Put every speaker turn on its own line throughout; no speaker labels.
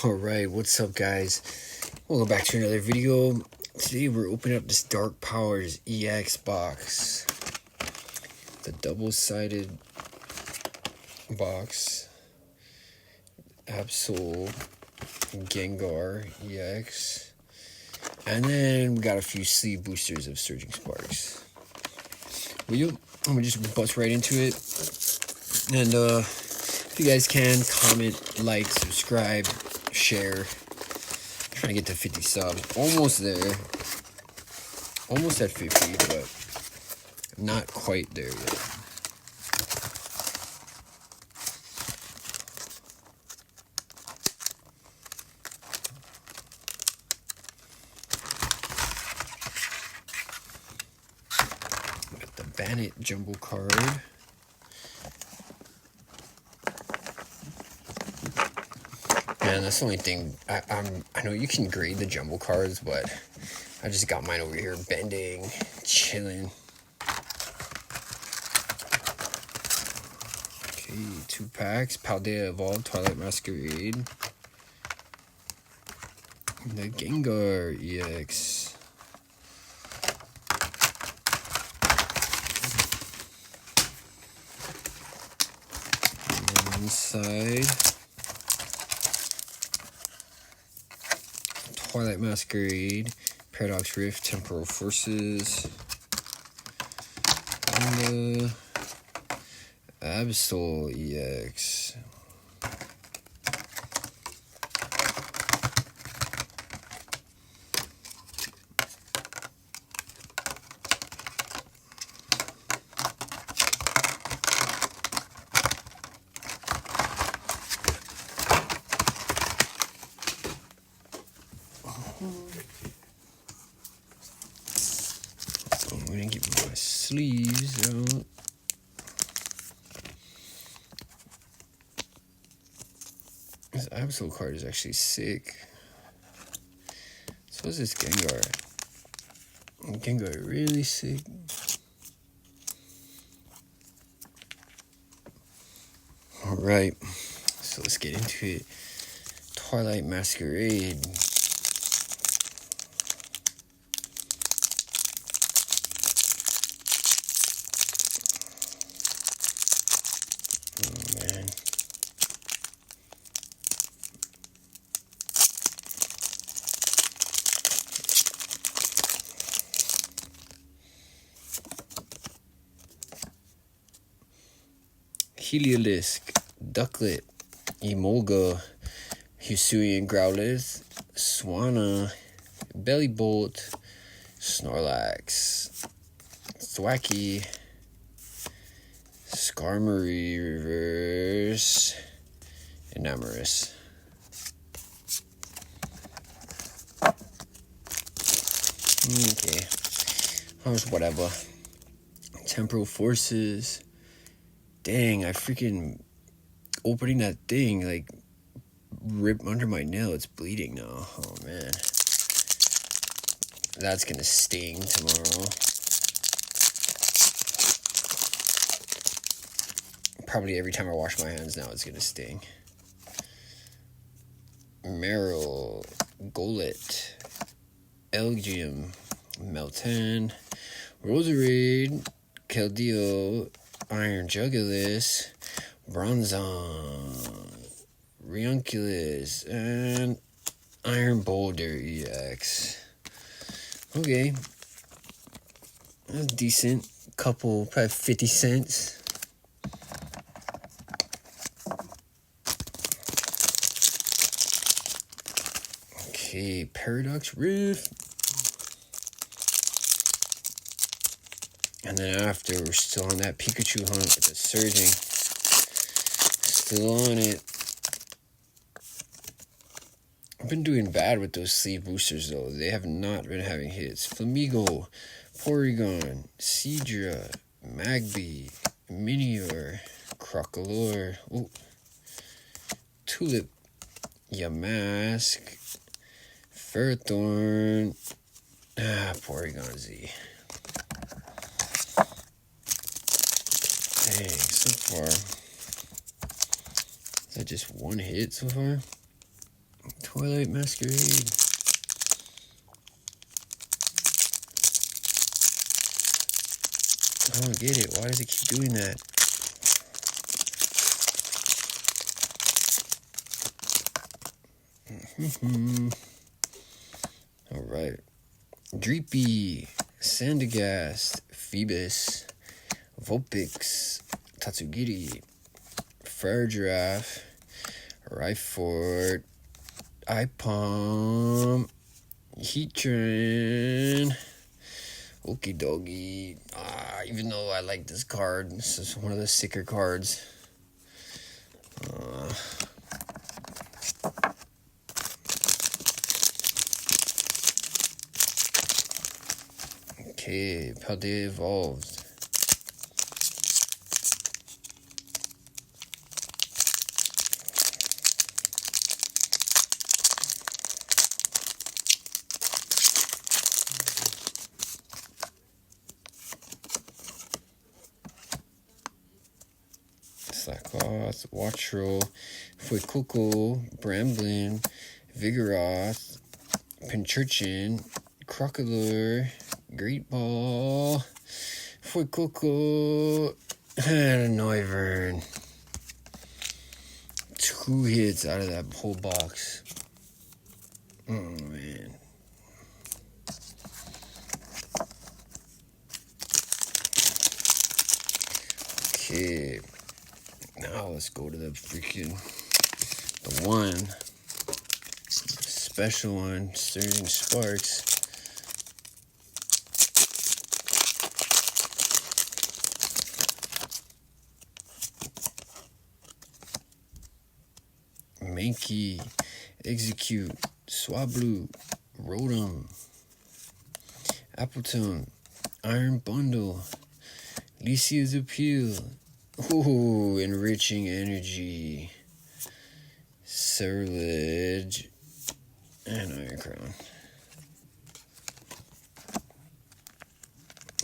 Alright, what's up guys? Welcome back to another video. Today we're opening up this Dark Powers EX box. The double-sided box. Absol Gengar EX. And then we got a few sleeve boosters of Surging Sparks. I'm gonna just bust right into it. And if you guys can, comment, like, subscribe, share. I'm trying to get to 50 subs. Almost there. Almost at 50, but not quite there yet. Got the Bandit Jumbo card. Man, that's the only thing. I know you can grade the jumbo cards, but I just got mine over here bending, chilling. Okay, 2 packs. Paldea Evolved, Twilight Masquerade. The Gengar EX. On one side. Twilight Masquerade, Paradox Rift, Temporal Forces, and the Absol EX. I'm gonna get my sleeves out. This Absol card is actually sick. So is this Gengar. Gengar really sick. Alright, so let's get into it. Twilight Masquerade. Heliolisk, Ducklet, Emolga, Hisuian Growlithe, Swanna, Bellybolt, Snorlax, Thwacky, Skarmory Reverse, and Amorous. Okay, whatever. Temporal Forces. Dang, I freaking opening that thing, like, ripped under my nail. It's bleeding now. Oh, man. That's gonna sting tomorrow. Probably every time I wash my hands now, it's gonna sting. Meryl, Golett, Aurging, Meltan, Roserade, Keldeo, Iron Jugulis, Bronzong, Rionculus, and Iron Boulder EX. Okay. That's decent. Couple, probably 50 cents. Okay, Paradox Rift. And then after, we're still on that Pikachu hunt with the Surging. Still on it. I've been doing bad with those sleeve boosters, though. They have not been having hits. Flamigo, Porygon, Seadra, Magby, Minior, Crocolore, Tulip, Yamask, Ferrothorn, Porygon Z. Dang, so far. Is that just one hit so far? Twilight Masquerade. I don't get it. Why does it keep doing that? Alright. Dreepy, Sandagast, Phoebus, Vulpix, Tatsugiri, Fire Giraffe, Rhyford, Ipom, Heatran, Okie Dogie. Even though I like this card, this is one of the sicker cards. Okay, Paldea Evolved. Slackoth, Watchroll, Fuecoco, Bramblin, Vigoroth, Pinchurchin, Crocodile, Great Ball, Fuecoco, and a Noivern. 2 hits out of that whole box. Oh, man. Okay. Now let's go to the one special one, Surging Sparks. Mankey, Execute, Swablu, Rotom, Appletone, Iron Bundle, Lycia's Appeal. Ooh, Enriching Energy, Cerulege, and Iron Crown.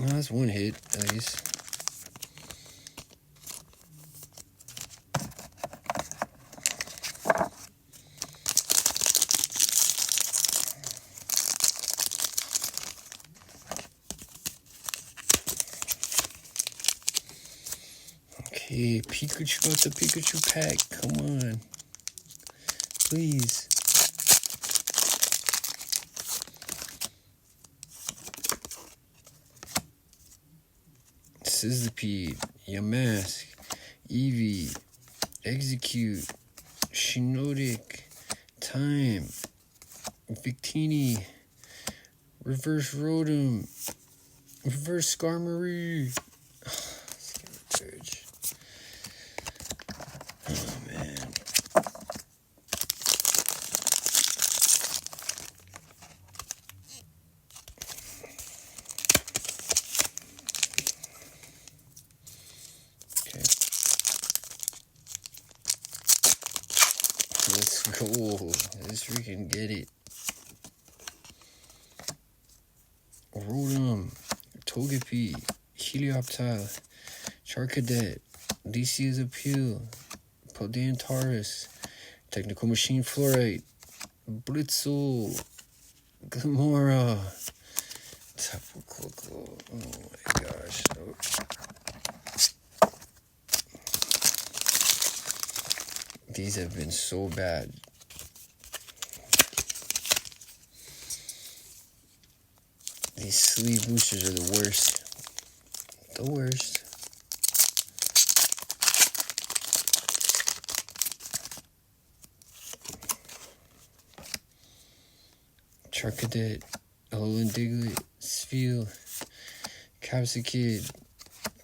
Well, that's one hit, at least. Okay, Pikachu got the Pikachu pack. Come on. Please. Sizzlipede, Yamask, Eevee, Execute, Shiinotic, Time, Victini, Reverse Rotom, Reverse Skarmory. Oh, man. Okay. Let's go. Let's freaking get it. Rotom, Togepi, Helioptile, Charcadet, Lycia's Appeal, Paldean Taurus, Technical Machine Fluorite, Blitzel, Gamora, Tapu Koko. Oh my gosh. These have been so bad. These sleeve boosters are the worst. The worst. Charcadet, Alolan Diglett, Spheal, Capsicid,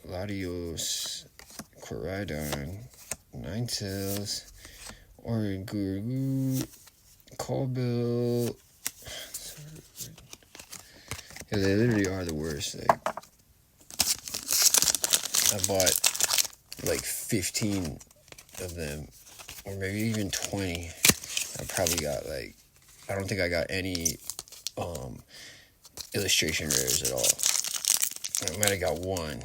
Latios, Koraidon, Ninetales, Oranguru, Cobble. Yeah, they literally are the worst. Like, I bought like 15 of them, or maybe even 20. I probably got like, I don't think I got any illustration rares at all. I might have got one.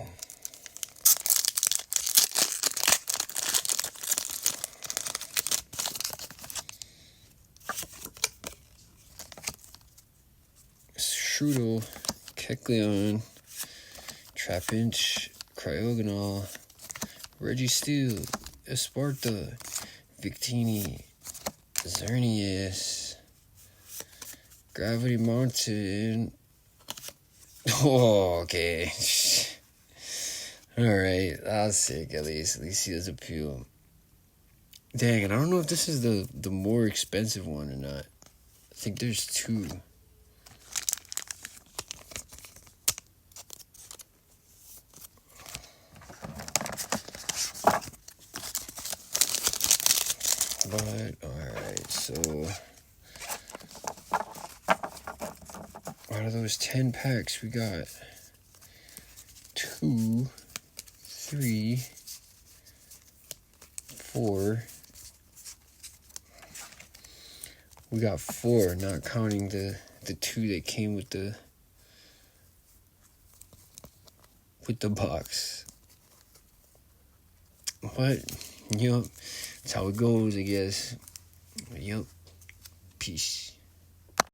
Trudel, Kecleon, Trapinch, Cryogonal, Registeel, Esparta, Victini, Xerneas, Gravity Mountain. Oh, okay. Alright, that's sick at least. At least he does appeal. Dang, and I don't know if this is the more expensive one or not. I think there's two. But, alright, so out of those 10 packs, we got 2, 3, 4. We got 4, not counting the 2 that came with the box. But, yup, that's how it goes, I guess. Yup. Peace.